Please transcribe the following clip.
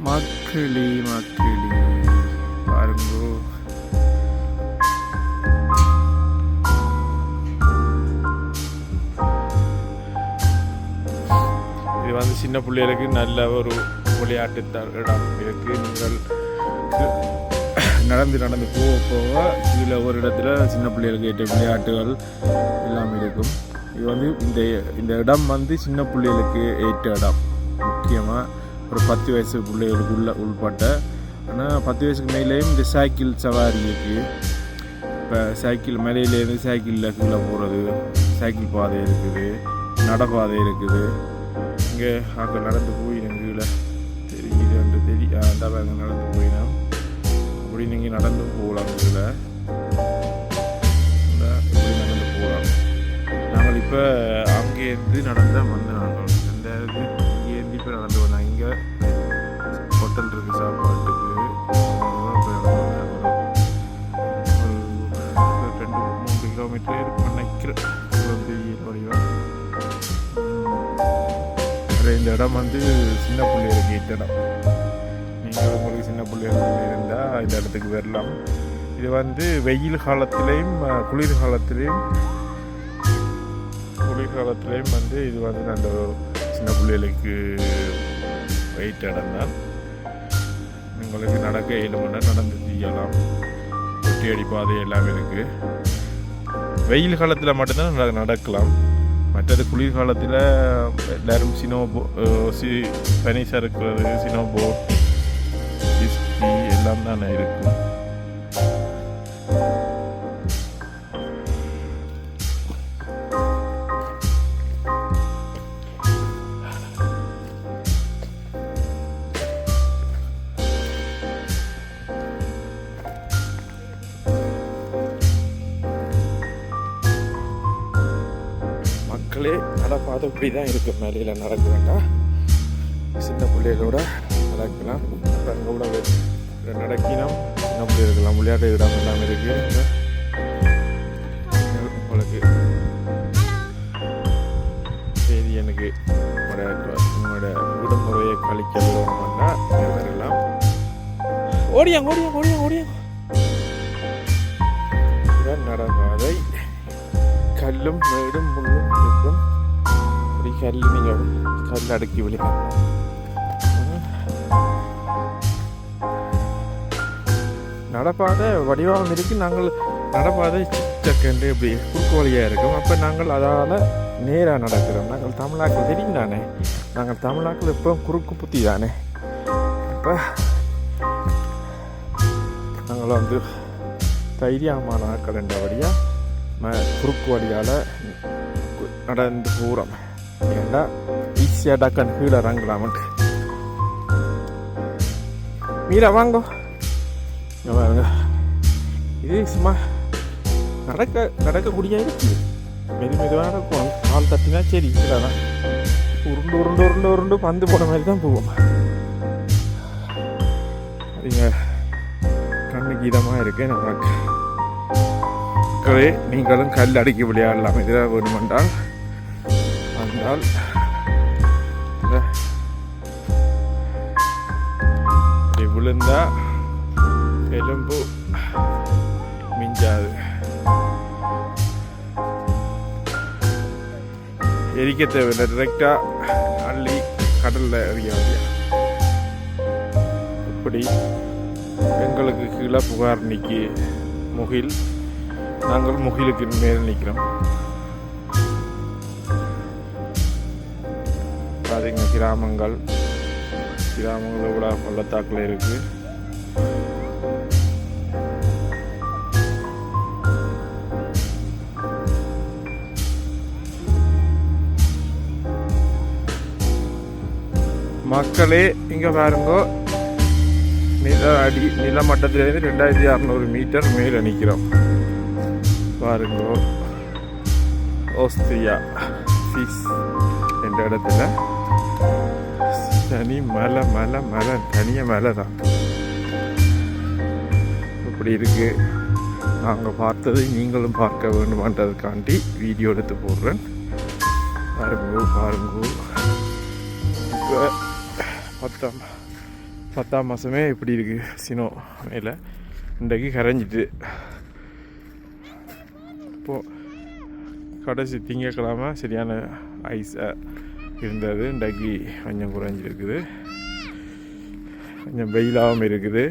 மக்களே பாருங்கோ, இது வந்து சின்ன பிள்ளைகளுக்கு நல்ல ஒரு விளையாட்டு இடம் இருக்கு. நீங்கள் நடந்து போக கீழே ஒரு இடத்துல சின்ன பிள்ளைகளுக்கு ஏற்ற விளையாட்டுகள் எல்லாம் இருக்கும். இது வந்து இந்த இடம் வந்து சின்ன பிள்ளைகளுக்கு ஏற்ற இடம். முக்கியமாக ஒரு 10 வயசு பிள்ளைகளுக்கு உள்பட்ட, ஆனால் 10 வயசுக்கு மேலேயும் இந்த சைக்கிள் சவாரி இருக்குது. இப்போ சைக்கிள் மேலேருந்து சைக்கிளில் கீழே போகிறது, சைக்கிள் பாதை இருக்குது, நடப்பாதை இருக்குது. இங்கே அங்கே நடந்து போய் கீழே தெரியுது அந்த நடந்து போயினா அப்படி நீங்கள் நடந்து போகலாம். இதில் இப்படி நடந்து போகலாம். நாங்கள் இப்போ அங்கேருந்து நடந்தால் வந்து நாங்கள் இந்த இங்கேருந்து இப்போ நடந்து வந்தோம். இங்கே ஹோட்டல் இருக்குது சாப்பாட்டுக்கு. ஒரு 2-3 கிலோமீட்டர் இருக்கும் நினைக்கிறேன். இந்த இடம் வந்து சின்ன பிள்ளைகளுக்கு ஏற்ற இடம். நீங்கள் உங்களுக்கு சின்ன பிள்ளைகள் இருந்தால் இந்த இடத்துக்கு வரலாம். இது வந்து வெயில் காலத்துலேயும் குளிர்காலத்துலேயும் வந்து இது வந்து அந்த சின்ன பிள்ளைகளுக்கு வெயிட் இடம் தான். உங்களுக்கு நடக்க 7 மணி நேரம் நடந்து செய்யலாம். ஒட்டியடி பாதை எல்லாமே இருக்குது. வெயில் காலத்தில் மட்டும்தான் நடக்கலாம். மற்றது குளிர்காலத்தில் எல்லாரும் பனி சறுக்கிறது, சினோபோட், ஸ்கீ எல்லாம் தானே இருக்கும். மக்களே நடப்பாத இப்படி தான் இருக்குது. மேலையில் நடக்க வேண்டாம், சின்ன பிள்ளைகளோட நடக்கலாம். அங்கே கூட நடக்கினோம், சின்ன பிள்ளைகளுக்கெல்லாம் விளையாட்டு இடம் எல்லாம் இருக்குது. உங்களுக்கு சரி, எனக்கு உங்களோட விடுமுறையை கழிக்க வேணும்னா வரலாம். ஓடியாங்க நடப்பாதை. கல்லும் மேடும் முள்ளும் இருக்கும். அப்படி கல் அடுக்கி விளையாடலாம். நடப்பாதை வடிவாகவும் இருக்குது. நாங்கள் நடப்பாதை சிக்கண்டு இப்படி குறுக்கு வழியாக இருக்கும். அப்போ நாங்கள் அதால் நேராக நடக்கிறோம். நாங்கள் தமிழாக்கள் தெரியும் தானே, நாங்கள் தமிழாக்கள் இப்போ குறுக்கு புத்தி தானே. இப்போ நாங்கள் வந்து தைரியமான ஆக்கள் என்றபடியாக குறுக்கு வழியால் நடந்து போகிறோம். ஏன்னா ஈஸியாக டக்குன்னு கீழே இறங்கலாமட்டு. மீரா வாங்கோ பாருங்க. இது சும்மா நடக்கக்கூடிய இருக்குது. மெதுவாக இருக்கும். கால் தட்டினா சரி, இல்லைதான் உருண்டு பந்து போன மாதிரி தான் போவோம். அதுங்க கண்ணுக்கு இதமாக இருக்கு. நமக்கு நீங்களும் கல் அடுக்கி விளையாடலாம். இதில் வேணுமென்றால் வந்தால் விழுந்தா எலும்பு மிஞ்சாது. எரிக்க தேவையில்லை, டிரெக்டாக அள்ளி கடலில் எறியாதியா. இப்படி எங்களுக்கு கீழே புகார் நிற்கி முகில், நாங்கள் முகிலுக்கு மேல் நிற்கிறோம். பாருங்க, கிராமங்கள் கூட பள்ளத்தாக்கில் இருக்குது. மக்களே இங்கே பாருங்க, நிலமட்டத்திலிருந்து 2600 மீட்டர் மேலே நிற்கிறோம். பாருங்க, ஆஸ்திரியா ஃபீஸ் என்ற இடத்துல தனி மலை தனியாக மலை தான். இப்படி இருக்கு. நாங்கள் பார்த்தது நீங்களும் பார்க்க வேண்டுமான்றதுக்காண்டி வீடியோ எடுத்து போடுறேன். பாருங்க. இப்போ 10 10ஆம் மாதமே இப்படி இருக்குது சினோ மேலே. இன்றைக்கு கரைஞ்சிட்டு இப்போது கடைசி திங்கக்கிழமை சரியான ஐஸாக இருந்தது. இன்றைக்கு கொஞ்சம் குறைஞ்சிருக்குது, கொஞ்சம் வெயிலாகவும் இருக்குது.